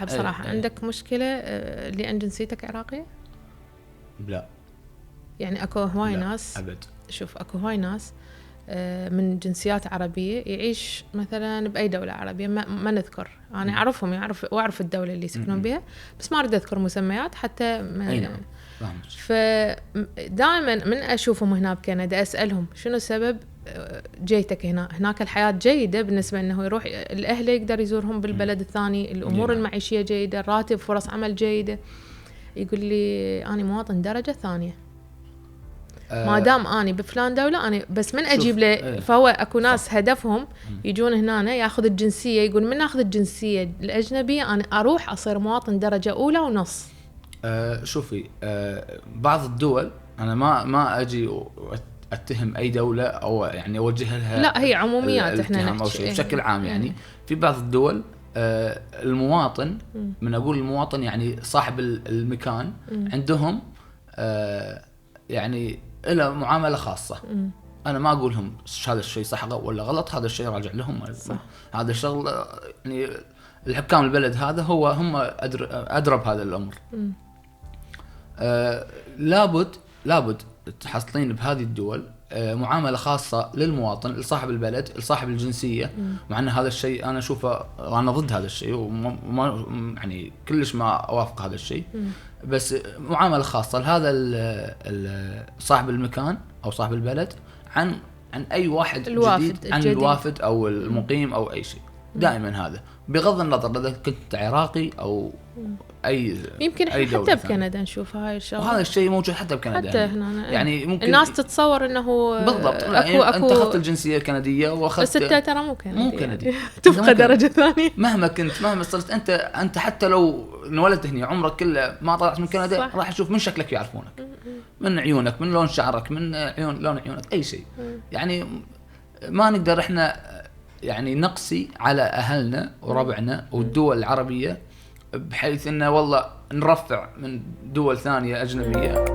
بصراحة عندك مشكلة لأن جنسيتك عراقية؟ لا يعني أكو هواي ناس أبد. شوف أكو هواي ناس من جنسيات عربية يعيش مثلا بأي دولة عربية ما نذكر، أنا أعرفهم وأعرف الدولة اللي يسكنون بها، بس ما أريد أذكر مسميات حتى فدائما من أشوفهم هنا بكندا أسألهم شنو سبب جيتك هنا. هناك الحياة جيدة بالنسبة أنه يروح الأهل يقدر يزورهم بالبلد الثاني، الأمور المعيشية جيدة، الراتب، فرص عمل جيدة. يقول لي أنا مواطن درجة ثانية ما دام أنا بفلان دولة أنا بس من أجيب له. فهو أكو ناس هدفهم يجون هنا يأخذ الجنسية، يقول من أخذ الجنسية الأجنبية أنا أروح أصير مواطن درجة أولى ونص. شوفي بعض الدول أنا ما أجي أتهم أي دولة أو يعني أوجه لها، لا هي عموميات إحنا نحكي بشكل عام. يعني في بعض الدول المواطن من أقول المواطن يعني صاحب المكان عندهم يعني له معاملة خاصة. أنا ما أقولهم هذا الشيء صح ولا غلط، هذا الشيء راجع لهم. هذا الشغل يعني الحكام البلد هذا هم أدرى بهذا الأمر. لابد تحصلين بهذه الدول معاملة خاصة للمواطن، لصاحب البلد، لصاحب الجنسية. مع أن هذا الشيء أنا أشوفه، أنا ضد هذا الشيء وما يعني كلش ما أوافق هذا الشيء. بس معاملة خاصة لهذا صاحب المكان أو صاحب البلد عن أي واحد جديد، عن الوافد أو المقيم أو أي شيء. دائما هذا بغض النظر إذا كنت عراقي أو أي يمكن أي حتى بكندا نشوف هاي الشغله، وهذا الشيء موجود حتى بكندا. حتى هنا يعني ممكن الناس تتصور انه بالضبط أكو انت اخذت الجنسيه الكنديه واخذت، بس ترى مو كندي تبقى درجه ثانيه مهما صرت انت حتى لو انولدت هنا عمرك كله ما طلعت من كندا صح. راح اشوف من شكلك يعرفونك، من عيونك، من لون شعرك، من لون عيونك، اي شيء. يعني ما نقدر احنا يعني نقسي على اهلنا وربعنا والدول العربيه بحيث انه والله نرفع من دول ثانيه اجنبيه.